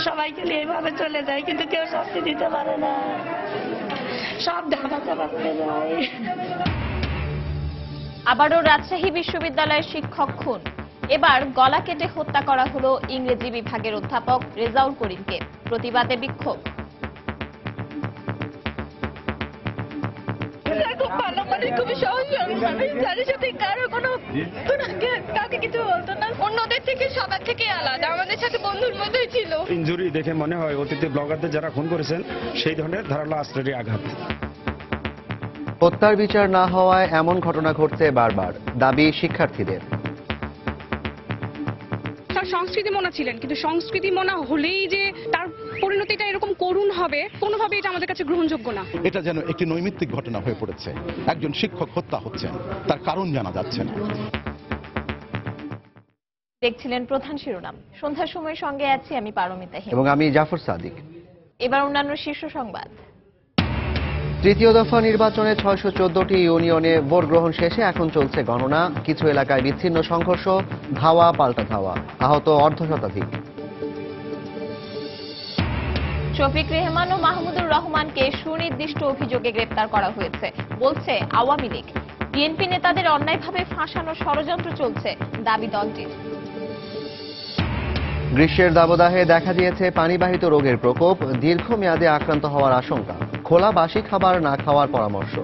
সবাইকে নিয়ে এইভাবে চলে যায়, কিন্তু কেউ শাস্তি দিতে পারে না, সব ধামা চাপা পড়ে যায়। আবারও রাজশাহী বিশ্ববিদ্যালয়ের শিক্ষক খুন। এবার গলা কেটে হত্যা করা হলো ইংরেজি বিভাগের অধ্যাপক রেজাউল করিমকে। প্রতিবাদে বিক্ষোভ। খুব ভালো মানে, খুবই সহজ সরল মানুষ, যাদের সাথে কারো কোনো কাউকে কিছু বলতো না, অন্যদের থেকে সবার থেকে আলাদা, আমাদের সাথে বন্ধুর মতোই ছিল। ইনজুরি দেখে মনে হয় অতীতে ব্লগারদের যারা খুন করেছেন সেই ধরনের ধারালো অস্ত্রেরই আঘাত। হত্যার বিচার না হওয়ায় এমন ঘটনা ঘটছে বারবার, দাবি শিক্ষার্থীদের। তার সংস্কৃতি মনা ছিলেন, কিন্তু সংস্কৃতি মনা হলেই যে তার পরিণতিটা এরকম করুণ হবে, কোনোভাবে এটা আমাদের কাছে গ্রহণযোগ্য না। এটা যেন একটি নৈমিত্তিক ঘটনা হয়ে পড়েছে। একজন শিক্ষক হত্যা হচ্ছেন, তার কারণ জানা যাচ্ছে না। দেখছিলেন প্রধান শিরোনাম। সন্ধ্যার সময়ের সঙ্গে আছি আমি পারমিতা এবং আমি জাফর সাদিক। এবার অন্যান্য শীর্ষ সংবাদ। তৃতীয় দফা নির্বাচনে 614টি ইউনিয়নে ভোট গ্রহণ শেষে এখন চলছে গণনা। কিছু এলাকায় বিচ্ছিন্ন সংঘর্ষ, ধাওয়া পাল্টা ধাওয়া, আহত অর্ধশতাধিক। শফিক রেহমান ও মাহমুদুর রহমানকে সুনির্দিষ্ট অভিযোগে গ্রেপ্তার করা হয়েছে বলছে আওয়ামী লীগ। বিএনপি নেতাদের অন্যায়ভাবে ফাঁসানোর ষড়যন্ত্র চলছে দাবি দলটির। গ্রীষ্মের দাবদাহে দেখা দিয়েছে পানিবাহিত রোগের প্রকোপ, দীর্ঘমেয়াদে আক্রান্ত হওয়ার আশঙ্কা। খোলা বাসি খাবার না খাওয়ার পরামর্শ।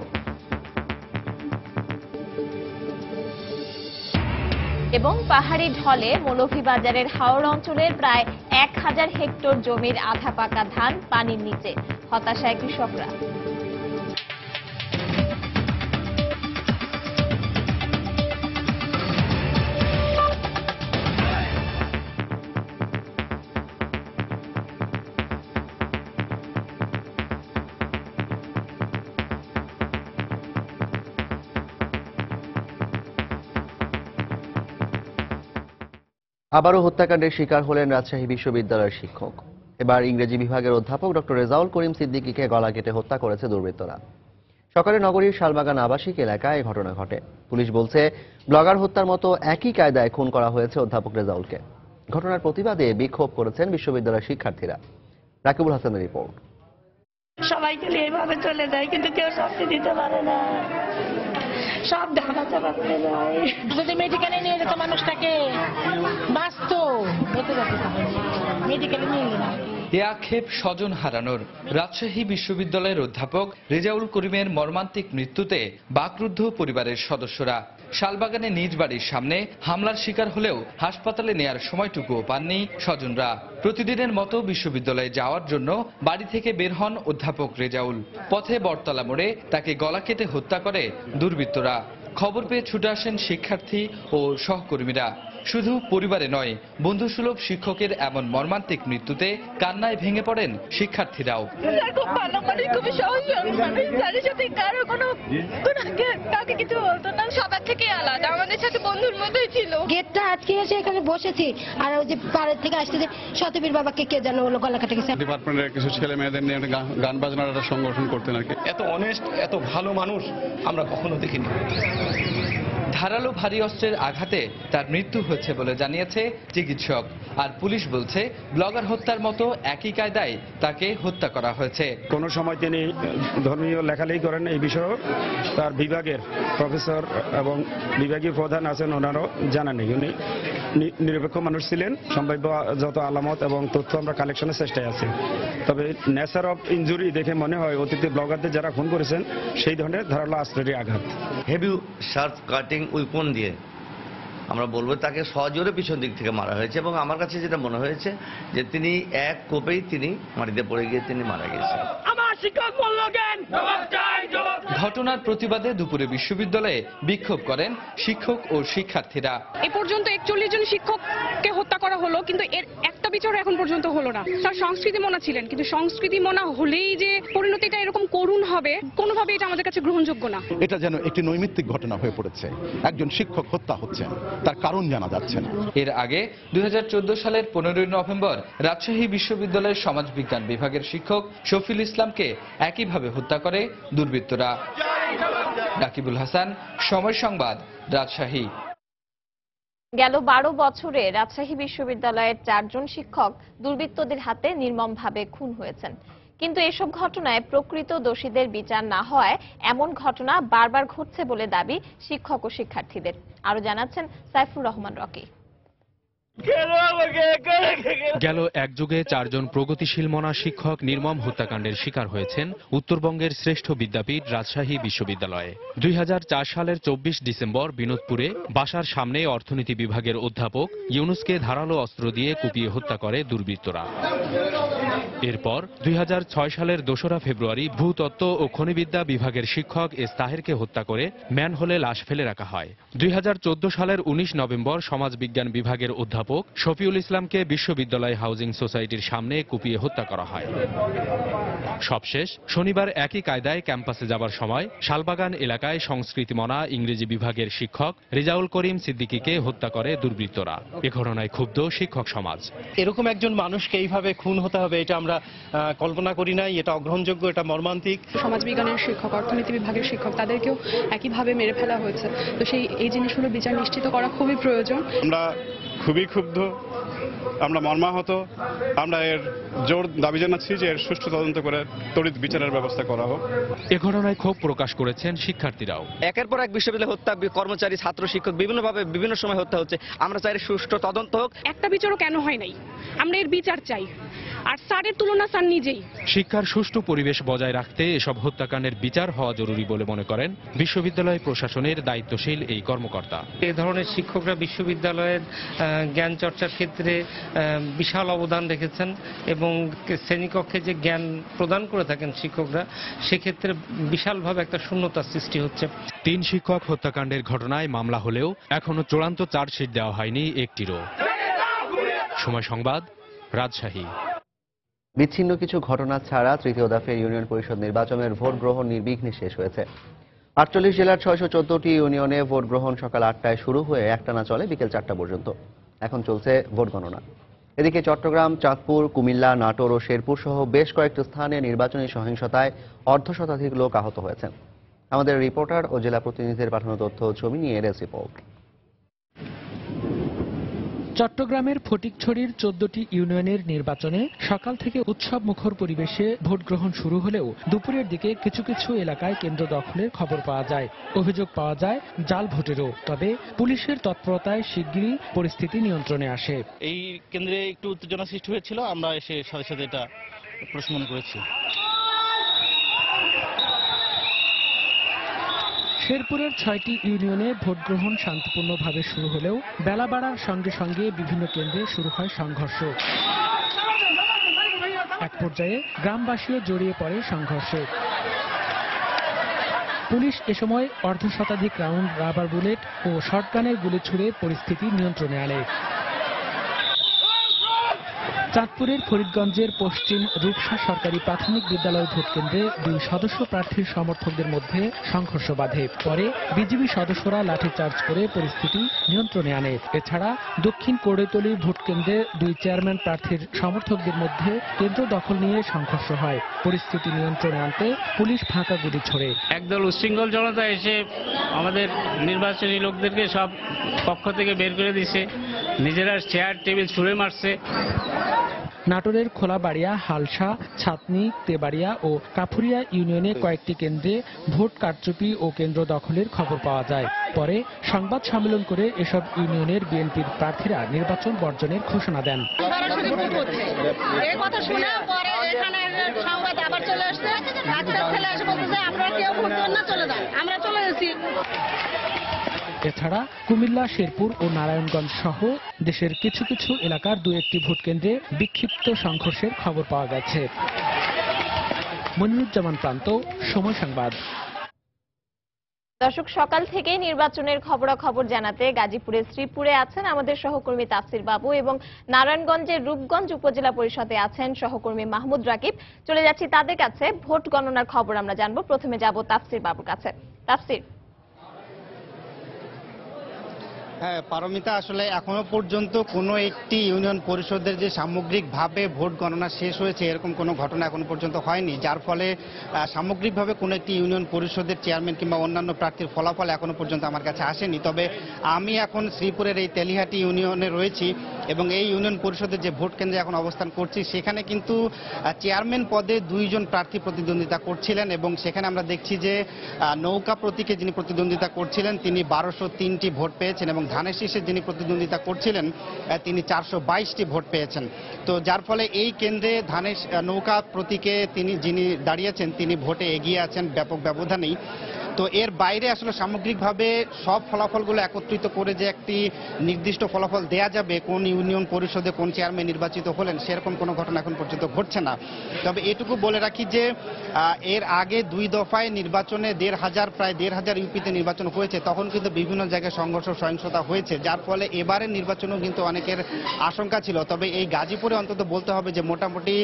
এবং পাহাড়ি ঢলে মৌলভীবাজারের হাওড় অঞ্চলের প্রায় 1000 হেক্টর জমির আধা পাকা ধান পানির নিচে, হতাশায় কৃষকরা। আবারও হত্যাকাণ্ডের শিকার হলেন রাজশাহী বিশ্ববিদ্যালয়ের শিক্ষক। এবার ইংরেজি বিভাগের অধ্যাপক ডক্টর রেজাউল করিম সিদ্দিকীকে গলা কেটে হত্যা করেছে দুর্বৃত্তরা। সকালে নগরীর শালবাগান আবাসিক এলাকায় এই ঘটনা ঘটে। পুলিশ বলছে ব্লগার হত্যার মতো একই কায়দায় খুন করা হয়েছে অধ্যাপক রেজাউলকে। ঘটনার প্রতিবাদে বিক্ষোভ করেছেন বিশ্ববিদ্যালয়ের শিক্ষার্থীরা। রাকিবুল হাসানের রিপোর্ট। সবাইকে নিয়ে এইভাবে চলে যায়, কিন্তু কেউ শাস্তি দিতে পারে না, সব ধামা চাপা পড়ে যায়। যদি মেডিকেলে নিয়ে যেত মানুষটাকে বাঁচত, মেডিকেলে নিয়ে গেল। এ আক্ষেপ স্বজন হারানোর। রাজশাহী বিশ্ববিদ্যালয়ের অধ্যাপক রেজাউল করিমের মর্মান্তিক মৃত্যুতে বাকরুদ্ধ পরিবারের সদস্যরা। শালবাগানে নিজ বাড়ির সামনে হামলার শিকার হলেও হাসপাতালে নেয়ার সময়টুকুও পাননি স্বজনরা। প্রতিদিনের মতো বিশ্ববিদ্যালয়ে যাওয়ার জন্য বাড়ি থেকে বের হন অধ্যাপক রেজাউল। পথে বটতলা মোড়ে তাকে গলা কেটে হত্যা করে দুর্বৃত্তরা। খবর পেয়ে ছুটে আসেন শিক্ষার্থী ও সহকর্মীরা। শুধু পরিবারে নয়, বন্ধুসুলভ শিক্ষকের এমন মর্মান্তিক মৃত্যুতে কান্নায় ভেঙে পড়েন শিক্ষার্থীরাও। খুব ভালো মানে, খুবই সহজ সরল মানুষ, যাদের সাথে কারো কোনো কাউকে কিছু বলতো না, সবার থেকে আলাদা, আমাদের সাথে বন্ধুর মতোই ছিল। গেটটা আজকে এসে এখানে বসেছি, আর ওই যে পাড়ের থেকে আসতে যে শতবীর বাবাকে কে যেন ওগুলো গলা কেটে গেছে। ডিপার্টমেন্টের কিছু ছেলে মেয়েদের নিয়ে গান বাজনার একটা সংগঠন করতেন আর কি। এত অনেস্ট, এত ভালো মানুষ আমরা কখনো দেখিনি। ধারালো ভারী অস্ত্রের আঘাতে তার মৃত্যু হয়েছে বলে জানিয়েছে চিকিৎসক। আর পুলিশ বলছে ব্লগার হত্যার মতো একই কায়দায় তাকে হত্যা করা হয়েছে। কোনো সময় তিনি ধর্মীয় লেখালেখি করেন, এই বিষয়ে তার বিভাগের প্রফেসর এবং বিভাগীয় প্রধান আছেন, ওনারও জানা নেই। উনি নিরপেক্ষ মানুষ ছিলেন। সম্ভাব্য যত আলামত এবং তথ্য আমরা কালেকশনের চেষ্টায় আছি। তবে নেচার অফ ইনজুরি দেখে মনে হয় অতীতে ব্লগারদের যারা খুন করেছেন সেই ধরনের ধারালো অস্ত্রেরই আঘাত। হেভি শার্প কাটিং উইপন দিয়ে আমরা বলবো তাকে সজোরে পিছন দিক থেকে মারা হয়েছে, এবং আমার কাছে যেটা মনে হয়েছে যে তিনি এক কোপেই তিনি মাটিতে পড়ে গিয়ে তিনি মারা গেছেন। ঘটনার প্রতিবাদে দুপুরে বিশ্ববিদ্যালয়ে বিক্ষোভ করেন শিক্ষক ও শিক্ষার্থীরা। এ পর্যন্ত 41 জন শিক্ষককে হত্যা করা হলো, কিন্তু এর একটা বিচার এখন পর্যন্ত হলো না। তার সংস্কৃতি মনা ছিলেন, কিন্তু সংস্কৃতি মনা হলেই যে পরিণতিটা এরকম করুণ হবে, কোনোভাবে এটা আমাদের কাছে গ্রহণযোগ্য না। এটা যেন একটি নৈমিত্তিক ঘটনা হয়ে পড়েছে। একজন শিক্ষক হত্যা হচ্ছেন, তার কারণ জানা যাচ্ছে না। এর আগে 2014 সালের 15 নভেম্বর রাজশাহী বিশ্ববিদ্যালয়ের সমাজবিজ্ঞান বিভাগের শিক্ষক শফিল ইসলামকে একইভাবে হত্যা করে দুর্বৃত্তরা। রাকিবুল হাসান, সময় সংবাদ, রাজশাহী। গেল 12 বছরে রাজশাহী বিশ্ববিদ্যালয়ের 4 জন শিক্ষক দুর্বৃত্তদের হাতে নির্মমভাবে খুন হয়েছেন। কিন্তু এসব ঘটনায় প্রকৃত দোষীদের বিচার না হওয়ায় এমন ঘটনা বারবার ঘটছে বলে দাবি শিক্ষক ও শিক্ষার্থীদের। আরো জানাচ্ছেন সাইফুর রহমান রকি। গেল এক যুগে 4 জন প্রগতিশীল মনা শিক্ষক নির্মম হত্যাকাণ্ডের শিকার হয়েছেন উত্তরবঙ্গের শ্রেষ্ঠ বিদ্যাপীঠ রাজশাহী বিশ্ববিদ্যালয়ে। 2004 সালের 24 ডিসেম্বর বিনোদপুরে বাসার সামনে অর্থনীতি বিভাগের অধ্যাপক ইউনুসকে ধারালো অস্ত্র দিয়ে কুপিয়ে হত্যা করে দুর্বৃত্তরা। এরপর 2006 সালের 2রা ফেব্রুয়ারি ভূতত্ত্ব ও খনিবিদ্যা বিভাগের শিক্ষক এস তাহেরকে হত্যা করে ম্যানহোলে লাশ ফেলে রাখা হয়। 2014 সালের 19 নভেম্বর সমাজবিজ্ঞান বিভাগের অধ্যাপক শফিউল ইসলামকে বিশ্ববিদ্যালয় হাউজিং সোসাইটির সামনে কুপিয়ে হত্যা করা হয়। সবশেষ শনিবার একই কায়দায় ক্যাম্পাসে যাবার সময় শালবাগান এলাকায় সংস্কৃতিমনা ইংরেজি বিভাগের শিক্ষক রেজাউল করিম সিদ্দিকীকে হত্যা করে দুর্বৃত্তরা। এ ঘটনায় ক্ষুব্ধ শিক্ষক সমাজ। এরকম একজন মানুষকে এইভাবে খুন হতে হবে এটা আমরা কল্পনা করি নাই, এটা অগ্রহণযোগ্য, এটা মর্মান্তিক। সমাজবিজ্ঞানের শিক্ষক, অর্থনীতি বিভাগের শিক্ষক, তাদেরকেও একইভাবে মেরে ফেলা হয়েছে। তো এই জিনিসগুলো বিচার নিশ্চিত করা খুবই প্রয়োজন। আমরা খুবই ক্ষুব্ধ, আমরা মর্মাহত। আমরা এর জোর দাবি জানাচ্ছি যে এর সুষ্ঠু তদন্ত করে তড়িৎ বিচারের ব্যবস্থা করা হোক। এ ঘটনায় ক্ষোভ প্রকাশ করেছেন শিক্ষার্থীরাও। একের পর এক বিশ্ববিদ্যালয় হত্যা, কর্মচারী, ছাত্র, শিক্ষক বিভিন্নভাবে বিভিন্ন সময় হত্যা হচ্ছে। আমরা চাই সুষ্ঠু তদন্ত হোক। একটা বিচারও কেন হয় নাই, আমরা এর বিচার চাই। আর স্যারের তুলনা স্যার নিজেই। শিক্ষার সুষ্ঠু পরিবেশ বজায় রাখতে এসব হত্যাকাণ্ডের বিচার হওয়া জরুরি বলে মনে করেন বিশ্ববিদ্যালয় প্রশাসনের দায়িত্বশীল এই কর্মকর্তা। এই ধরনের শিক্ষকরা বিশ্ববিদ্যালয়ের জ্ঞান চর্চার ক্ষেত্রে বিশাল অবদান রেখেছেন এবং শ্রেণীকক্ষে যে জ্ঞান প্রদান করে থাকেন শিক্ষকরা, সেক্ষেত্রে বিশালভাবে একটা শূন্যতার সৃষ্টি হচ্ছে। 3 শিক্ষক হত্যাকাণ্ডের ঘটনায় মামলা হলেও এখনো চূড়ান্ত চার্জশিট দেওয়া হয়নি একটিরও। সময় সংবাদ, রাজশাহী। বিচ্ছিন্ন কিছু ঘটনা ছাড়া তৃতীয় দফার ইউনিয়ন পরিষদ নির্বাচনের ভোট গ্রহণ নির্বিঘ্নে শেষ হয়েছে। 48 জেলার 614টি ইউনিয়নে ভোট গ্রহণ সকাল 8টায় শুরু হয়ে একটানা চলে বিকেল 4টা পর্যন্ত। এখন চলছে ভোট গণনা। এদিকে চট্টগ্রাম, চাঁদপুর, কুমিল্লা, নাটোর ও শেরপুর সহ বেশ কয়েকটি স্থানে নির্বাচনী সহিংসতায় অর্ধশতাধিক লোক আহত হয়েছেন। আমাদের রিপোর্টার ও জেলা প্রতিনিধিদের পাঠানো তথ্য ও ছবি নিয়ে এর রিপোর্ট। চট্টগ্রামের ফটিকছড়ির 14টি ইউনিয়নের নির্বাচনে সকাল থেকে উৎসব মুখর পরিবেশে ভোট গ্রহণ শুরু হলেও দুপুরের দিকে কিছু কিছু এলাকায় কেন্দ্র দখলের খবর পাওয়া যায়। অভিযোগ পাওয়া যায় জাল ভোটেরও। তবে পুলিশের তৎপরতায় শিগগিরই পরিস্থিতি নিয়ন্ত্রণে আসে। এই কেন্দ্রে একটু উত্তেজনা সৃষ্টি হয়েছিল, আমরা এসে সাথে সাথে এটা প্রশমন করেছি। শেরপুরের 6টি ইউনিয়নে ভোট গ্রহণ শান্তিপূর্ণভাবে শুরু হলেও বেলা বাড়ার সঙ্গে সঙ্গে বিভিন্ন কেন্দ্রে শুরু হয় সংঘর্ষ। এক পর্যায়ে গ্রামবাসীও জড়িয়ে পড়ে সংঘর্ষে। পুলিশ এ সময় অর্ধশতাধিক রাউন্ড রাবার বুলেট ও শটগানের গুলি ছুড়ে পরিস্থিতি নিয়ন্ত্রণে আনে। চাঁদপুরের ফরিদগঞ্জের পশ্চিম রূপসা সরকারি প্রাথমিক বিদ্যালয় ভোটকেন্দ্রে 2 সদস্য প্রার্থীর সমর্থকদের মধ্যে সংঘর্ষ বাধে। পরে বিজিবি সদস্যরা লাঠিচার্জ করে পরিস্থিতি নিয়ন্ত্রণে আনে। এছাড়া দক্ষিণ কোড়েতলী ভোটকেন্দ্রে 2 চেয়ারম্যান প্রার্থীর সমর্থকদের মধ্যে কেন্দ্র দখল নিয়ে সংঘর্ষ হয়। পরিস্থিতি নিয়ন্ত্রণে আনতে পুলিশ ফাঁকা গুলি ছোড়ে। একদল উচ্ছৃঙ্খল জনতা এসে আমাদের নির্বাচনী লোকদেরকে সব কক্ষ থেকে বের করে দিছে, নিজেরা চেয়ার টেবিল ছুঁড়ে মারছে। নাটোরের খোলাবাড়িয়া, হালসা, ছাতনি, তেবাড়িয়া ও কাফুরিয়া ইউনিয়নে কয়েকটি কেন্দ্রে ভোট কারচুপি ও কেন্দ্র দখলের খবর পাওয়া যায়। পরে সংবাদ সম্মেলন করে এসব ইউনিয়নের বিএনপির প্রার্থীরা নির্বাচন বর্জনের ঘোষণা দেন। এছাড়া কুমিল্লা, শেরপুর ও নারায়ণগঞ্জ সহ দেশের কিছু কিছু এলাকার 2-1টি ভোট কেন্দ্রে বিক্ষিপ্ত সংঘর্ষের খবর পাওয়া গেছে। মনিরুজ্জামান প্রান্ত, সময় সংবাদ। দর্শক, সকাল থেকে নির্বাচনের খবরাখবর জানাতে গাজীপুরের শ্রীপুরে আছেন আমাদের সহকর্মী তাফসির বাবু এবং নারায়ণগঞ্জের রূপগঞ্জ উপজেলা পরিষদে আছেন সহকর্মী মাহমুদ রাকিব। চলে যাচ্ছি তাদের কাছে, ভোট গণনার খবর আমরা জানবো। প্রথমে যাব তাফসির বাবুর কাছে। তাফসির। হ্যাঁ, পারমিতা, আসলে এখনো পর্যন্ত কোনো একটি ইউনিয়ন পরিষদের যে সামগ্রিকভাবে ভোট গণনা শেষ হয়েছে এরকম কোনো ঘটনা এখনো পর্যন্ত হয়নি, যার ফলে সামগ্রিকভাবে কোনো একটি ইউনিয়ন পরিষদের চেয়ারম্যান কিংবা অন্যান্য প্রার্থীর ফলাফল এখনো পর্যন্ত আমার কাছে আসেনি। তবে আমি এখন শ্রীপুরের এই তেলিহাটি ইউনিয়নে রয়েছি এবং এই ইউনিয়ন পরিষদের যে ভোট কেন্দ্রে এখন অবস্থান করছি সেখানে কিন্তু চেয়ারম্যান পদে 2 জন প্রার্থী প্রতিদ্বন্দ্বিতা করছিলেন এবং সেখানে আমরা দেখছি যে নৌকা প্রতীকে যিনি প্রতিদ্বন্দ্বিতা করছিলেন তিনি 1203টি ভোট পেয়েছেন এবং ধানের শীষে যিনি প্রতিদ্বন্দ্বিতা করছিলেন তিনি 422টি ভোট পেয়েছেন। তো যার ফলে এই কেন্দ্রে ধানের নৌকা প্রতীকে যিনি দাঁড়িয়েছেন তিনি ভোটে এগিয়ে আছেন ব্যাপক ব্যবধানেই। তো এর বাইরে আসলে সামগ্রিকভাবে সব ফলাফলগুলো একত্রিত করে যে একটি নির্দিষ্ট ফলাফল দেয়া যাবে কোন ইউনিয়ন পরিষদে কোন চেয়ারম্যান নির্বাচিত হলেন সেরকম কোনো ঘটনা এখন পর্যন্ত ঘটছে না। তবে এটুকু বলে রাখি যে এর আগে 2 দফায় নির্বাচনে প্রায় 1,500 ইউপিতে নির্বাচন হয়েছে, তখন কিন্তু বিভিন্ন জায়গায় সংঘর্ষ সহিংসতা হয়েছে, যার ফলে এবারের নির্বাচনেও কিন্তু অনেকের আশঙ্কা ছিল। তবে এই গাজীপুরে অন্তত বলতে হবে যে মোটামুটি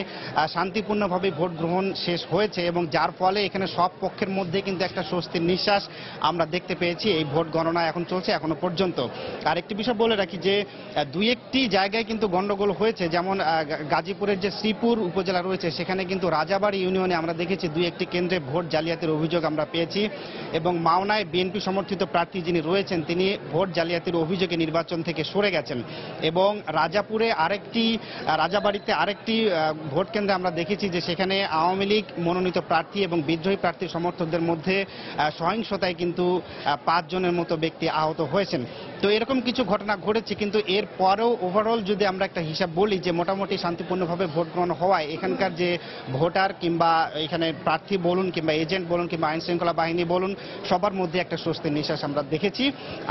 শান্তিপূর্ণভাবে ভোট গ্রহণ শেষ হয়েছে এবং যার ফলে এখানে সব পক্ষের মধ্যে কিন্তু একটা স্বস্তির নিঃশ্বাস আমরা দেখতে পেয়েছি। এই ভোট গণনা এখন চলছে এখনো পর্যন্ত। আরেকটি বিষয় বলে রাখি যে 2-1টি জায়গায় কিন্তু গন্ডগোল হয়েছে, যেমন গাজীপুরের যে শ্রীপুর উপজেলা রয়েছে সেখানে কিন্তু রাজাবাড়ি ইউনিয়নে আমরা দেখেছি 2-1টি কেন্দ্রে ভোট জালিয়াতির অভিযোগ আমরা পেয়েছি এবং মাওনায় বিএনপি সমর্থিত প্রার্থী যিনি রয়েছেন তিনি ভোট জালিয়াতির অভিযোগে নির্বাচন থেকে সরে গেছেন এবং রাজাবাড়িতে আরেকটি ভোট কেন্দ্রে আমরা দেখেছি যে সেখানে আওয়ামী লীগ মনোনীত প্রার্থী এবং বিদ্রোহী প্রার্থীর সমর্থকদের মধ্যে সহিংসতায় কিন্তু 5 জনের মতো ব্যক্তি আহত হয়েছেন। তো এরকম কিছু ঘটনা ঘটেছে, কিন্তু এর পরেও ওভারঅল যদি আমরা একটা হিসাব বলি যে মোটামুটি শান্তিপূর্ণভাবে ভোট গ্রহণ হওয়ায় এখানকার যে ভোটার কিংবা এখানে প্রার্থী বলুন কিংবা এজেন্ট বলুন কিংবা আইন শৃঙ্খলা বাহিনী বলুন সবার মধ্যে একটা স্বস্তির নিঃশ্বাস আমরা দেখেছি।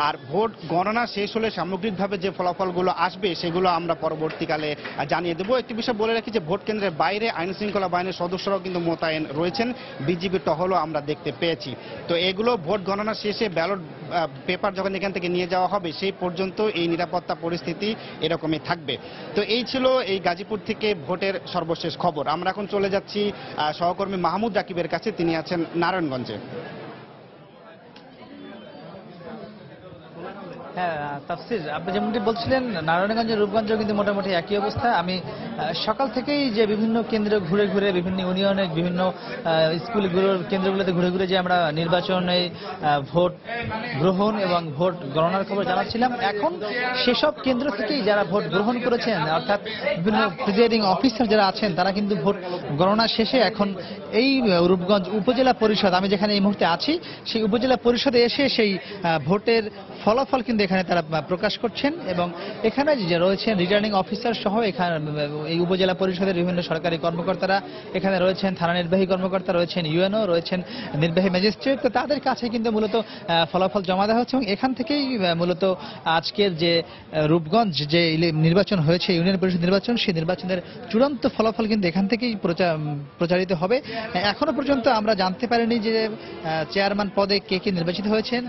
আর ভোট গণনা শেষ হলে সামগ্রিকভাবে যে ফলাফলগুলো আসবে সেগুলো আমরা পরবর্তীকালে জানিয়ে দেবো। একটি বিষয় বলে রাখি যে ভোট কেন্দ্রের বাইরে আইন শৃঙ্খলা বাহিনীর সদস্যরাও কিন্তু মোতায়েন রয়েছেন, বিজিবি টহলও আমরা দেখতে পেয়েছি। তো এগুলো ভোট গণনা শেষে ব্যালট পেপার যখন এখান থেকে নিয়ে যাওয়া হবে সেই পর্যন্ত এই নিরাপত্তা পরিস্থিতি এরকমই থাকবে। তো এই ছিল এই গাজীপুর থেকে ভোটের সর্বশেষ খবর। আমরা এখন চলে যাচ্ছি সহকর্মী মাহমুদ রাকিবের কাছে, তিনি আছেন নারায়ণগঞ্জে। হ্যাঁ তাফসির, আপনি যেমনটি বলছিলেন নারায়ণগঞ্জের রূপগঞ্জেও কিন্তু মোটামুটি একই অবস্থা। আমি সকাল থেকেই যে বিভিন্ন কেন্দ্রে ঘুরে ঘুরে বিভিন্ন ইউনিয়নের বিভিন্ন স্কুলগুলোর কেন্দ্রগুলোতে ঘুরে ঘুরে যে আমরা নির্বাচনে ভোট গ্রহণ এবং ভোট গণনার খবর জানাচ্ছিলাম, এখন সেসব কেন্দ্র থেকেই যারা ভোট গ্রহণ করেছেন অর্থাৎ বিভিন্ন প্রিজাইডিং অফিসার যারা আছেন তারা কিন্তু ভোট গণনা শেষে এখন এই রূপগঞ্জ উপজেলা পরিষদ, আমি যেখানে এই মুহূর্তে আছি সেই উপজেলা পরিষদে এসে সেই ভোটের ফলাফল কিন্তু এখানে তারা প্রকাশ করছেন এবং এখানে যে রয়েছেন রিটার্নিং অফিসার সহ এখানে এই উপজেলা পরিষদের বিভিন্ন সরকারি কর্মকর্তারা এখানে রয়েছেন, থানা নির্বাহী কর্মকর্তা রয়েছেন, ইউএনও রয়েছেন, নির্বাহী ম্যাজিস্ট্রেট। তো তাদের কাছে কিন্তু মূলত ফলাফল জমা দেওয়া হচ্ছে এবং এখান থেকেই মূলত আজকের যে রূপগঞ্জ যে নির্বাচন হয়েছে ইউনিয়ন পরিষদ নির্বাচন, সেই নির্বাচনের চূড়ান্ত ফলাফল কিন্তু এখান থেকেই প্রচারিত হবে। এখনো পর্যন্ত আমরা জানতে পারিনি যে চেয়ারম্যান পদে কে কে নির্বাচিত হয়েছেন,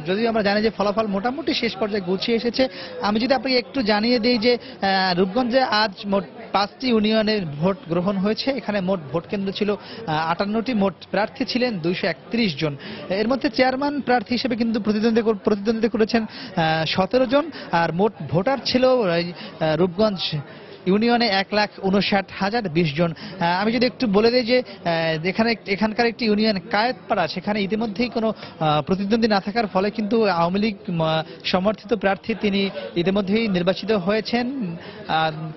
যদিও আমরা জানি যে ফলাফল মোটামুটি শেষ পর্যায়ে গুছিয়ে এসেছে। আমি যদি আপনাকে একটু জানিয়ে দিই যে রূপগঞ্জে আজ মোট 5টি ইউনিয়নের ভোট গ্রহণ হয়েছে। এখানে মোট ভোট কেন্দ্র ছিল 58টি, মোট প্রার্থী ছিলেন 231 জন। এর মধ্যে চেয়ারম্যান প্রার্থী হিসেবে কিন্তু প্রতিদ্বন্দ্বিতা করেছেন 17 জন, আর মোট ভোটার ছিল রূপগঞ্জ ইউনিয়নে 1,59,020 জন। আমি যদি একটু বলে দিই যে এখানকার একটি ইউনিয়ন কায়েতপাড়া, সেখানে ইতিমধ্যেই কোনো প্রতিদ্বন্দ্বী না থাকার ফলে কিন্তু আওয়ামী লীগ সমর্থিত প্রার্থী তিনি ইতিমধ্যেই নির্বাচিত হয়েছেন,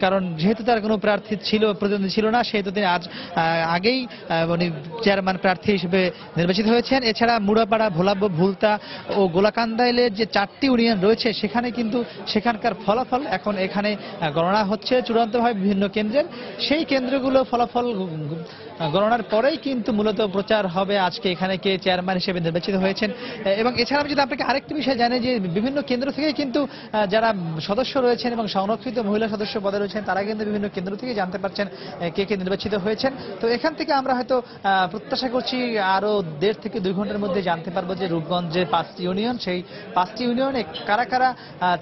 কারণ যেহেতু তার কোনো প্রতিদ্বন্দ্বী ছিল না সেহেতু তিনি আগেই উনি চেয়ারম্যান প্রার্থী হিসেবে নির্বাচিত হয়েছেন। এছাড়া মুড়াপাড়া, ভোলাব্য, ভুলতা ও গোলাকান্দাইলের যে 4টি ইউনিয়ন রয়েছে সেখানে কিন্তু সেখানকার ফলাফল এখন এখানে গণনা হচ্ছে চূড়ান্তভাবে বিভিন্ন কেন্দ্রের। সেই কেন্দ্রগুলো ফলাফল গণনার পরেই কিন্তু মূলত প্রচার হবে আজকে এখানে কে চেয়ারম্যান হিসেবে নির্বাচিত হয়েছেন। এবং এছাড়া আমি যদি আপনাকে আরেকটি বিষয় জানি যে বিভিন্ন কেন্দ্র থেকে কিন্তু যারা সদস্য রয়েছেন এবং সংরক্ষিত মহিলা সদস্য পদে রয়েছেন তারা কিন্তু বিভিন্ন কেন্দ্র থেকে জানতে পারছেন কে কে নির্বাচিত হয়েছেন। তো এখান থেকে আমরা হয়তো প্রত্যাশা করছি আরো 1.5 থেকে 2 ঘন্টার মধ্যে জানতে পারবো যে রূপগঞ্জের 5টি ইউনিয়ন, সেই 5টি ইউনিয়নে কারা কারা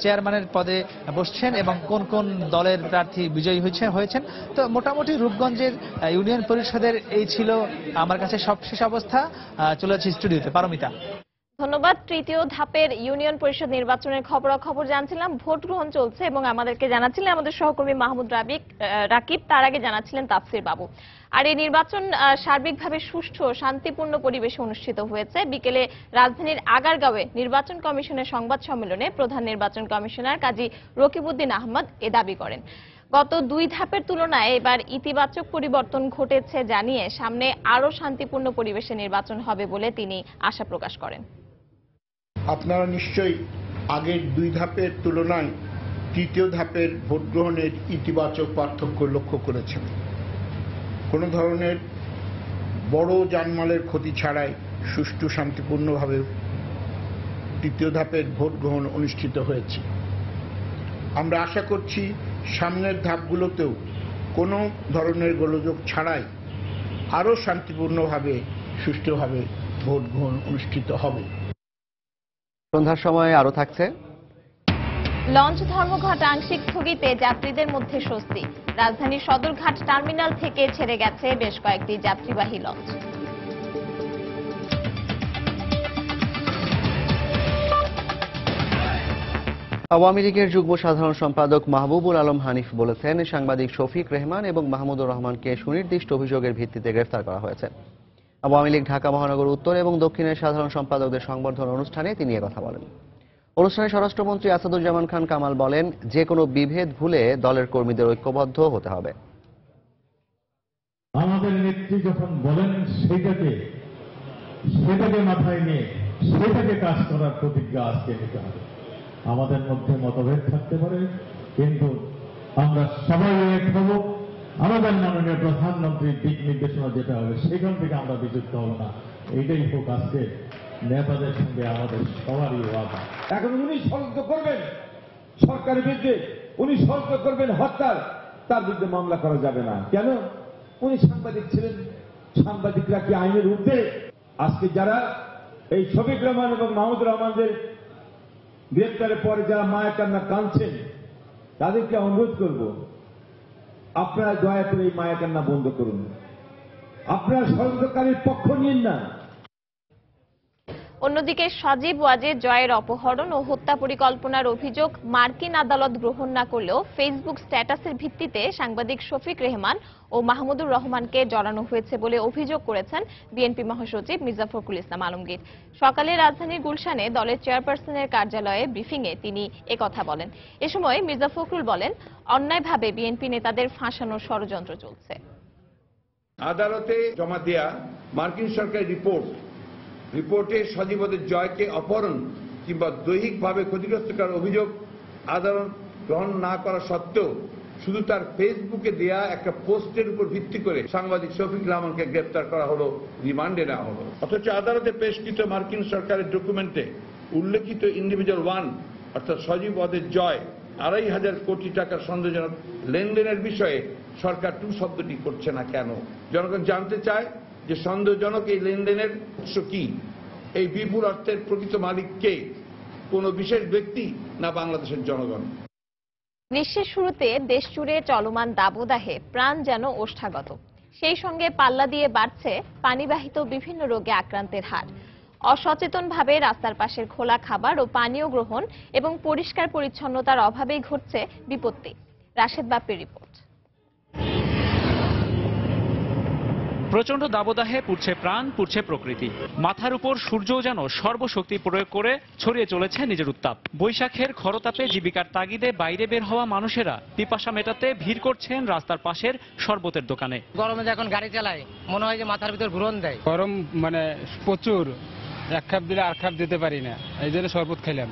চেয়ারম্যানের পদে বসছেন এবং কোন কোন দলের প্রার্থী বিজয়ী হয়েছেন। তো মোটামুটি রূপগঞ্জের ইউনিয়ন পরিষদের এই ছিল আমার কাছে সবশেষ অবস্থা। চলে যাচ্ছি স্টুডিওতে। পারমিতা। ধন্যবাদ। তৃতীয় ধাপের ইউনিয়ন পরিষদ নির্বাচনের খবরাখবর জানছিলাম। ভোট গ্রহণ চলছে এবং আমাদেরকে জানাচ্ছিলেন আমাদের সহকর্মী মাহমুদ রাকিব। তার আগে জানাচ্ছিলেন তাফসির বাবু। আর এই নির্বাচন সার্বিকভাবে সুষ্ঠু ও শান্তিপূর্ণ পরিবেশে অনুষ্ঠিত হয়েছে। বিকেলে রাজধানীর আগারগাঁওয়ে নির্বাচন কমিশনের সংবাদ সম্মেলনে প্রধান নির্বাচন কমিশনার কাজী রকিবউদ্দিন আহমদ এ দাবি করেন। গত 2 ধাপের তুলনায় এবার ইতিবাচক পরিবর্তন ঘটেছে জানিয়ে সামনে আরও শান্তিপূর্ণ পরিবেশে নির্বাচন হবে বলে তিনি আশা প্রকাশ করেন। আপনারা নিশ্চয়ই আগের 2 ধাপের তুলনায় তৃতীয় ধাপের ভোট গ্রহণের ইতিবাচক পার্থক্য লক্ষ্য করেছেন। কোনো ধরনের বড় জানমালের ক্ষতি ছাড়াই সুষ্ঠু শান্তিপূর্ণভাবে তৃতীয় ধাপের ভোট গ্রহণ অনুষ্ঠিত হয়েছে। আমরা আশা করছি সামনের ধাপগুলোতেও কোনো ধরনের গোলযোগ ছাড়াই আরও শান্তিপূর্ণভাবে সুষ্ঠুভাবে ভোট গ্রহণ অনুষ্ঠিত হবে। সন্ধ্যার সময় আরো থাকছে লঞ্চ ধর্মঘট আংশিক স্থগিতে যাত্রীদের মধ্যে স্বস্তি। রাজধানীর সদরঘাট টার্মিনাল থেকে ছেড়ে গেছে বেশ কয়েকটি যাত্রীবাহী লঞ্চ। আওয়ামী লীগের যুগ্ম সাধারণ সম্পাদক মাহবুবুল আলম হানিফ বলেছেন, সাংবাদিক শফিক রেহমান এবং মাহমুদুর রহমানকে সুনির্দিষ্ট অভিযোগের ভিত্তিতে গ্রেফতার করা হয়েছে। আওয়ামী লীগ ঢাকা মহানগর উত্তর এবং দক্ষিণের সাধারণ সম্পাদকদের সংবর্ধনা অনুষ্ঠানে তিনি কথা বলেন। অনুষ্ঠানে স্বরাষ্ট্রমন্ত্রী আসাদুজ্জামান খান কামাল বলেন, যে কোনো বিভেদ ভুলে দলের কর্মীদের ঐক্যবদ্ধ হতে হবে। আমাদের নেত্রী যখন বলেন সেটাকে মাথায় নিয়ে সেটাকে কাজ করার প্রতিজ্ঞা আজকে নিতে হবে। আমাদের মধ্যে মতভেদ থাকতে পারে, কিন্তু আমরা সবাই এক হব। আমাদের মাননীয় প্রধানমন্ত্রীর দিক নির্দেশনা যেটা হবে সেখান থেকে আমরা বিযুক্ত হব না। এইটাই হোক আজকে নেতাদের সঙ্গে আমাদের সবারই ওয়াদা। এখন উনি ষড়যন্ত্র করবেন সরকারের বিরুদ্ধে, উনি ষড়যন্ত্র করবেন হত্যার, তার বিরুদ্ধে মামলা করা যাবে না। কেন? উনি সাংবাদিক ছিলেন। সাংবাদিকরা কি আইনের ঊর্ধ্বে? আজকে যারা এই শফিক রহমান এবং মাহমুদুর রহমানদের গ্রেপ্তারের পরে যারা মায়ের কান্না কাঁদছেন, তাদেরকে অনুরোধ করব, আপনারা দয়া করে এই মায়ের কান্না বন্ধ করুন। আপনারা ষড়যন্ত্রকারীর পক্ষ নিন না। অন্যদিকে সজীব ওয়াজেদ জয়ের অপহরণ ও হত্যা পরিকল্পনার অভিযোগ মার্কিন আদালত গ্রহণ না করলেও ফেসবুক স্ট্যাটাসের ভিত্তিতে সাংবাদিক শফিক রেহমান ও মাহমুদুর রহমানকে জড়ানো হয়েছে বলে অভিযোগ করেছেন বিএনপি মহাসচিব মির্জা ফখরুল ইসলাম আলমগীর। সকালে রাজধানীর গুলশানে দলের চেয়ারপারসনের কার্যালয়ে ব্রিফিংয়ে তিনি একথা বলেন। এ সময় মির্জা ফখরুল বলেন, অন্যায়ভাবে বিএনপি নেতাদের ফাঁসানোর ষড়যন্ত্র চলছে। আদালতে জমা দেয়া মার্কিন সরকারের রিপোর্টে সজীব ওয়াজেদ জয়কে অপহরণ কিংবা দৈহিকভাবে ক্ষতিগ্রস্ত করার অভিযোগ আদালত গ্রহণ না করা সত্ত্বেও শুধু তার ফেসবুকে দেয়া একটা পোস্টের উপর ভিত্তি করে সাংবাদিক শফিক রহমানকে গ্রেপ্তার করা হলো, রিমান্ডে নেওয়া হলো। অথচ আদালতে পেশকৃত মার্কিন সরকারের ডকুমেন্টে উল্লেখিত ইন্ডিভিজুয়াল 1 অর্থাৎ সজীব ওয়াজেদ জয় 2,500 কোটি টাকার সন্দেহজনক লেনদেনের বিষয়ে সরকার 2 শব্দটি করছে না কেন? জনগণ জানতে চায় যে সন্দেহজনক এই লেনদেনের উৎস কি, এই বিপুল অর্থের প্রকৃত মালিক কে, কোন বিশেষ ব্যক্তি না বাংলাদেশের জনগণ? গ্রীষ্মের শুরুতে দেশজুড়ে চলমান দাবদাহে প্রাণ যেন ওষ্ঠাগত। সেই সঙ্গে পাল্লা দিয়ে বাড়ছে পানিবাহিত বিভিন্ন রোগে আক্রান্তের হার। অসচেতনভাবে রাস্তার পাশের খোলা খাবার ও পানীয় গ্রহণ এবং পরিষ্কার পরিচ্ছন্নতার অভাবেই ঘটছে বিপত্তি। রাশেদ বাপ্পির রিপোর্ট। প্রচন্ড দাবদাহে পুড়ছে প্রাণ, পুড়ছে প্রকৃতি। মাথার উপর সূর্য যেন সর্বশক্তি প্রয়োগ করে ছড়িয়ে চলেছে নিজের উত্তাপ। বৈশাখের খরতাপে জীবিকার তাগিদে বাইরে বের হওয়া মানুষেরা পিপাসা মেটাতে ভিড় করছেন রাস্তার পাশের শরবতের দোকানে। গরমে যখন গাড়ি চালায় মনে হয় যে মাথার ভিতর ঘুরন দেয়। গরম মানে প্রচুর, 1 কাপ দিলে আর কাপ দিতে পারি না, এই জন্য শরবত খাইলাম।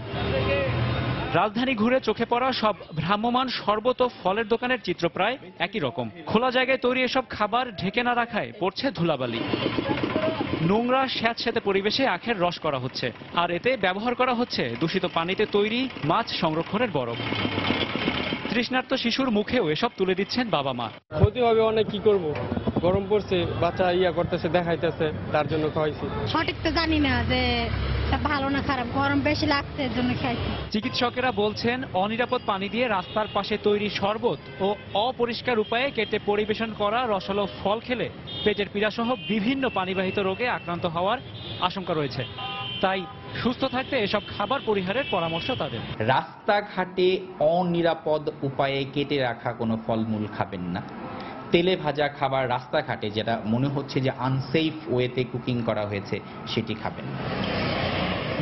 রাজধানী ঘুরে চোখে পড়া সব ভ্রাম্যমান শরবত ও ফলের দোকানের চিত্র প্রায় একই রকম। খোলা জায়গায় তৈরি এসব খাবার ঢেকে না রাখায় পড়ছে ধুলাবালি। নোংরা স্যাঁতস্যাঁতে পরিবেশে আখের রস করা হচ্ছে, আর এতে ব্যবহার করা হচ্ছে দূষিত পানিতে তৈরি মাছ সংরক্ষণের বরফ। তৃষ্ণার্ত শিশুর মুখেও এসব তুলে দিচ্ছেন বাবা মা। ক্ষতি হবে অনেক, কি করব, গরম পড়ছে, বাচ্চা করতেছে, দেখাইতেছে, তার জন্য খাওয়াইছি। সঠিক তো জানি না যে ভালো না খারাপ, গরম বেশি লাগছে এর জন্য খাইছি। চিকিৎসকেরা বলছেন, অনিরাপদ পানি দিয়ে রাস্তার পাশে তৈরি শরবত ও অপরিষ্কার উপায়ে কেটে পরিবেশন করা রসালো ফল খেলে পেটের পীড়া সহ বিভিন্ন পানিবাহিত রোগে আক্রান্ত হওয়ার আশঙ্কা রয়েছে। তাই সুস্থ থাকতে এসব খাবার পরিহারের পরামর্শ তাদের। রাস্তাঘাটে অনিরাপদ উপায়ে কেটে রাখা কোনো ফলমূল খাবেন না। তেলে ভাজা খাবার রাস্তাঘাটে যেটা মনে হচ্ছে যে আনসেফ ওয়েতে কুকিং করা হয়েছে সেটি খাবেন না।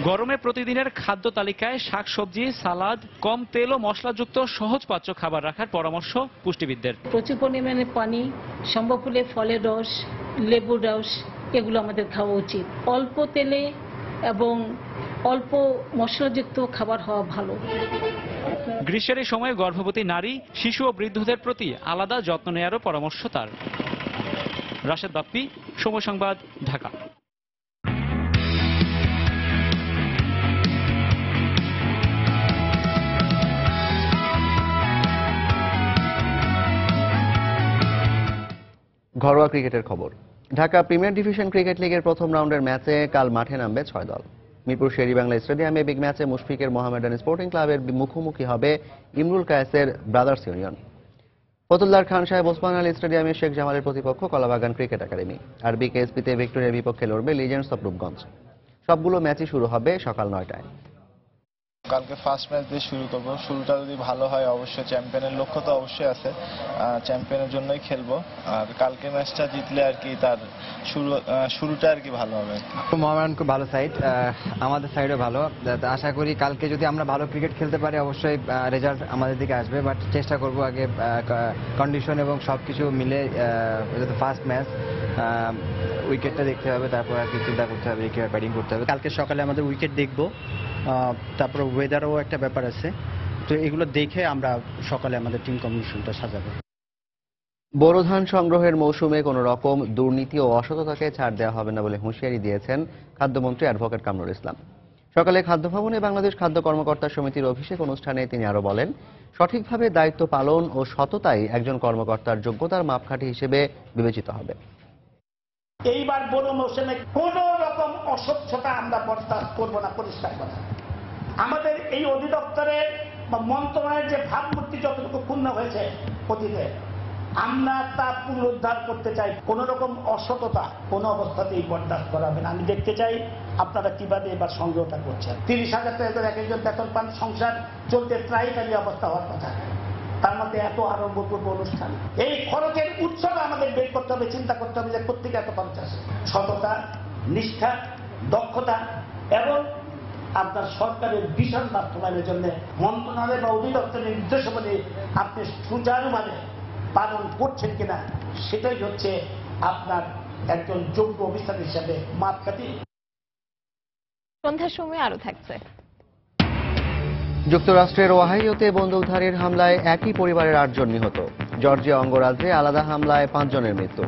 গরমে প্রতিদিনের খাদ্য তালিকায় শাকসবজি, সালাদ, কম তেল ও মশলাযুক্ত সহজপাচ্য খাবার রাখার পরামর্শ পুষ্টিবিদদের। প্রচুর পরিমাণে পানি, সম্ভব হলে ফলের রস, লেবুর রস এগুলো আমাদের খাওয়া উচিত। অল্প তেলে এবং অল্প মশলাযুক্ত খাবার হওয়া ভালো। গ্রীষ্মের এই সময়ে গর্ভবতী নারী, শিশু ও বৃদ্ধদের প্রতি আলাদা যত্ন নেওয়ারও পরামর্শ তার। রাশেদ বাপ্পি, সময় সংবাদ, ঢাকা। ঘরোয়া ক্রিকেটের খবর। ঢাকা প্রিমিয়ার ডিভিশন ক্রিকেট লিগের প্রথম রাউন্ডের ম্যাচে কাল মাঠে নামবে 6 দল। মিরপুর শের-ই-বাংলা স্টেডিয়ামে বিগ ম্যাচে মুশফিকের মোহামেডান স্পোর্টিং ক্লাবের মুখোমুখি হবে ইমরুল কায়েসের ব্রাদার্স ইউনিয়ন। ফতুল্লার খান সাহেব ওসমান আলী স্টেডিয়ামে শেখ জামালের প্রতিপক্ষ কলাবাগান ক্রিকেট একাডেমি। আর বিকেএসপিতে ভিক্টোরিয়ার বিপক্ষে লড়বে লিজেন্ডস অফ রূপগঞ্জ। সবগুলো ম্যাচই শুরু হবে সকাল 9টায়। কালকে ফার্স্ট ম্যাচ দিয়ে শুরু করবো। শুরুটা যদি ভালো হয় অবশ্যই চ্যাম্পিয়নের লক্ষ্য তো অবশ্যই আছে, চ্যাম্পিয়নের জন্যই খেলবো। আর কালকে ম্যাচটা জিতলে আর কি তার শুরুটা আর কি ভালো হবে। মোহামেডান খুব ভালো সাইড, আমাদের সাইডও ভালো। আশা করি কালকে যদি আমরা ভালো ক্রিকেট খেলতে পারি অবশ্যই রেজাল্ট আমাদের দিকে আসবে, বাট চেষ্টা করবো আগে কন্ডিশন এবং সব কিছু মিলে। যেহেতু ফার্স্ট ম্যাচ, উইকেটটা দেখতে হবে, তারপর আর কি চিন্তা করতে হবে কীভাবে ব্যাটিং করতে হবে। কালকে সকালে আমাদের উইকেট দেখবো, তারপর ওয়েদারও একটা ব্যাপার আছে, তো এগুলো দেখে আমরা সকালে আমাদের টিম কম্বিনেশনটা সাজাবো। বোরো ধান সংগ্রহের মৌসুমে কোনো রকম দুর্নীতি ও অসততাকে ছাড় দেওয়া হবে না বলে হুঁশিয়ারি দিয়েছেন খাদ্যমন্ত্রী অ্যাডভোকেট কামরুল ইসলাম। সকালে খাদ্য ভবনে বাংলাদেশ খাদ্য কর্মকর্তা সমিতির অভিষেক অনুষ্ঠানে তিনি আরো বলেন, সঠিকভাবে দায়িত্ব পালন ও সততাই একজন কর্মকর্তার যোগ্যতার মাপকাঠি হিসেবে বিবেচিত হবে। এইবার বোরো মৌসুমে কোন রকম অস্বচ্ছতা আমরা বরদাস্ত করব না। পরিষ্কার কথা, আমাদের এই অধিদপ্তরের বা মন্ত্রণালয়ের যে ভাবমূর্তি যতটুকু ক্ষুণ্ণ হয়েছে অতীতে, আমরা তা পুনরুদ্ধার করতে চাই। কোন রকম অসততা কোন অবস্থাতেই বরদাস্ত করা হবে না। আমি দেখতে চাই আপনারা কিভাবে এবার সংগ্রহটা করছেন। 30,000 টাকা করে এক একজন বেতন পান, সংসার চলতে প্রায়কারী অবস্থা হওয়ার কথা, তার মধ্যে এত আড়ম্বরপূর্ণ অনুষ্ঠান। এই খরচের উৎসবে আমাদের বের করতে হবে, চিন্তা করতে হবে যে প্রত্যেকে এত খরচ আছে। সততা, নিষ্ঠা, দক্ষতা এবং আপনার সরকারের ভিশন বাস্তবায়নের জন্য মন্ত্রণালয় বা অধিদপ্তরের নির্দেশাবলী আপনি সুচারুভাবে পালন করছেন কিনা, সেটাই হচ্ছে আপনার একজন যোগ্য অফিসার হিসাবে মাপকাঠি। সন্ধ্যার সময় আরো থাকছে। যুক্তরাষ্ট্রের ওহাইওতে বন্দুকধারীর হামলায় একই পরিবারের 8 জন নিহত। জর্জিয়া অঙ্গরাজ্যে আলাদা হামলায় 5 জনের মৃত্যু।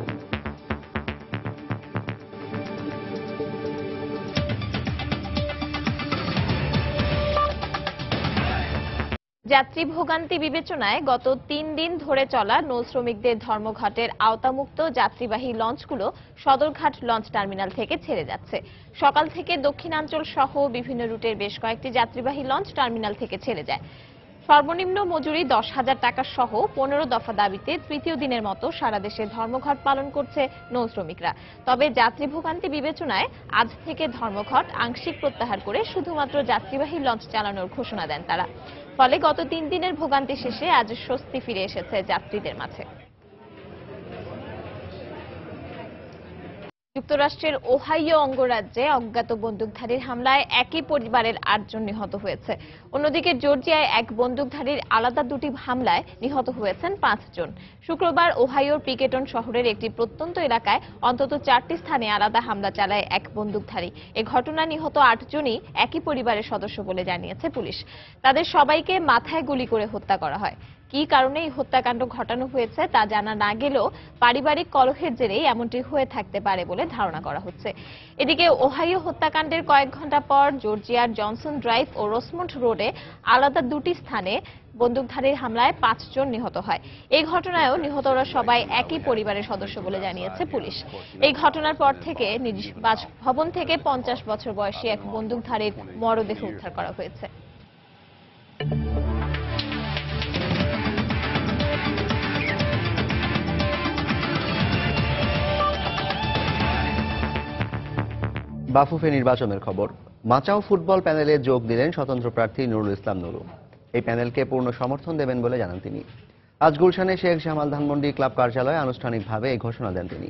যাত্রী ভোগান্তি বিবেচনায় গত 3 দিন ধরে চলা নৌ শ্রমিকদের ধর্মঘটের আওতামুক্ত যাত্রীবাহী লঞ্চগুলো সদরঘাট লঞ্চ টার্মিনাল থেকে ছেড়ে যাচ্ছে। সকাল থেকে দক্ষিণাঞ্চল সহ বিভিন্ন রুটের বেশ কয়েকটি যাত্রীবাহী লঞ্চ টার্মিনাল থেকে ছেড়ে যায়। সর্বনিম্ন মজুরি 10,000 টাকা সহ 15 দফা দাবিতে তৃতীয় দিনের মতো সারা দেশে ধর্মঘট পালন করছে নৌ শ্রমিকরা। তবে যাত্রী ভোগান্তি বিবেচনায় আজ থেকে ধর্মঘট আংশিক প্রত্যাহার করে শুধুমাত্র যাত্রীবাহী লঞ্চ চালানোর ঘোষণা দেন তারা। ফলে গত 3 দিনের ভোগান্তি শেষে আজ স্বস্তি ফিরে এসেছে যাত্রীদের মাঝে। যুক্তরাষ্ট্রের ওহাইও অঙ্গরাজ্যে অজ্ঞাত বন্দুকধারীর হামলায় একই পরিবারের 8 জন নিহত হয়েছে। অন্যদিকে জর্জিয়ায় এক বন্দুকধারীর আলাদা 2টি হামলায় নিহত হয়েছেন 5 জন। শুক্রবার ওহাইওর পিকেটন শহরের একটি প্রত্যন্ত এলাকায় অন্তত 4টি স্থানে আলাদা হামলা চালায় এক বন্দুকধারী। এ ঘটনায় নিহত 8 জনই একই পরিবারের সদস্য বলে জানিয়েছে পুলিশ। তাদের সবাইকে মাথায় গুলি করে হত্যা করা হয়। কি কারণে এই হত্যাকাণ্ড ঘটানো হয়েছে তা জানা না গেলেও পারিবারিক কলহের জেরেই এমনটি হয়ে থাকতে পারে বলে ধারণা করা হচ্ছে। এদিকে ওহাইও হত্যাকাণ্ডের কয়েক ঘন্টা পর জর্জিয়ার জনসন ড্রাইভ ও রসমন্ড রোডে আলাদা 2টি স্থানে বন্দুকধারীর হামলায় 5 জন নিহত হয়। এই ঘটনায়ও নিহতরা সবাই একই পরিবারের সদস্য বলে জানিয়েছে পুলিশ। এই ঘটনার পর থেকে নিজ বাসভবন থেকে 50 বছর বয়সী এক বন্দুকধারীর মরদেহ উদ্ধার করা হয়েছে। বাফুফে নির্বাচনের খবর। মাচাও ফুটবল প্যানেলে যোগ দিলেন স্বতন্ত্র প্রার্থী নুরুল ইসলাম নুরু। এই প্যানেলকে পূর্ণ সমর্থন দেবেন বলে জানান তিনি। আজ গুলশানে শেখ জামাল ধানমন্ডি ক্লাব কার্যালয়ে আনুষ্ঠানিকভাবে এই ঘোষণা দেন তিনি।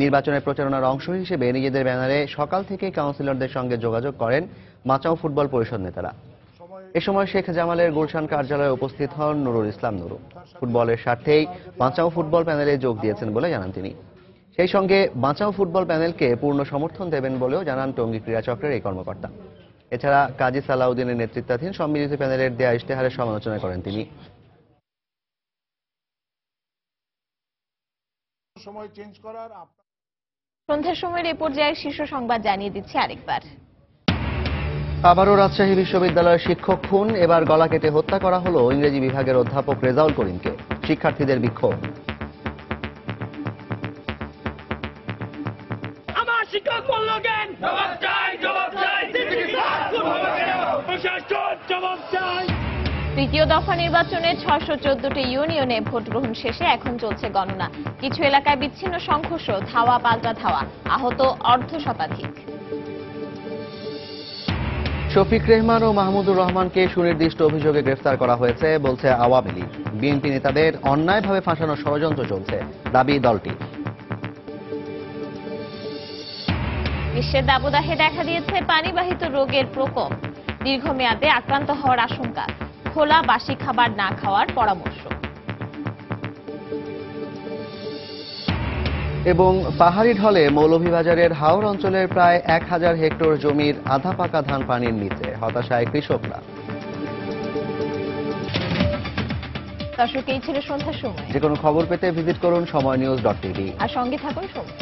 নির্বাচনের প্রচারণার অংশ হিসেবে নিজেদের ব্যানারে সকাল থেকেই কাউন্সিলরদের সঙ্গে যোগাযোগ করেন মাচাও ফুটবল পরিষদ নেতারা। এ সময় শেখ জামালের গুলশান কার্যালয়ে উপস্থিত হন নুরুল ইসলাম নুরু। ফুটবলের স্বার্থেই মাচাও ফুটবল প্যানেলে যোগ দিয়েছেন বলে জানান তিনি। সেই সঙ্গে বাঁচাও ফুটবল প্যানেলকে পূর্ণ সমর্থন দেবেন বলেও জানান টঙ্গী ক্রীড়া চক্রের এই কর্মকর্তা। এছাড়া কাজী সালাউদ্দিনের নেতৃত্বাধীন সম্মিলিত প্যানেলের দেয়া ইশতেহারের সমালোচনা করেন তিনি। সন্ধ্যার সময়ের এ পর্যায়ে শীর্ষ সংবাদ জানিয়ে দিচ্ছি আরেকবার। আবারও রাজশাহী বিশ্ববিদ্যালয়ের শিক্ষক খুন, এবার গলা কেটে হত্যা করা হলো ইংরেজি বিভাগের অধ্যাপক রেজাউল করিমকে। শিক্ষার্থীদের বিক্ষোভ। আমার শিক্ষক বলল কেন? জবাব চাই, জবাব চাই, প্রশাসন জবাব চাই। তৃতীয় দফা নির্বাচনে 614টি ইউনিয়নে ভোট গ্রহণ শেষে এখন চলছে গণনা। কিছু এলাকায় বিচ্ছিন্ন সংঘর্ষ, ধাওয়া পাল্টা ধাওয়া, আহত অর্ধশতাধিক। শফিক রেহমান ও মাহমুদুর রহমানকে সুনির্দিষ্ট অভিযোগে গ্রেফতার করা হয়েছে বলছে আওয়ামী লীগ। বিএনপি নেতাদের অন্যায়ভাবে ফাঁসানোর ষড়যন্ত্র চলছে, দাবি দলটি। বিশ্বের দাবদাহে দেখা দিয়েছে পানিবাহিত রোগের প্রকোপ। দীর্ঘমেয়াদে আক্রান্ত হওয়ার আশঙ্কা। খোলা বাসি খাবার না খাওয়ার পরামর্শ। এবং পাহাড়ি ঢলে মৌলভীবাজারের হাওর অঞ্চলের প্রায় 1000 হেক্টর জমির আধা পাকা ধান পানির নিচে, হতাশায় কৃষকরা। দর্শক, এই ছিল সন্ধ্যার সময়। যে কোনো খবর পেতে ভিজিট করুন সময়নিউজ.tv আর সঙ্গে থাকুন সময়।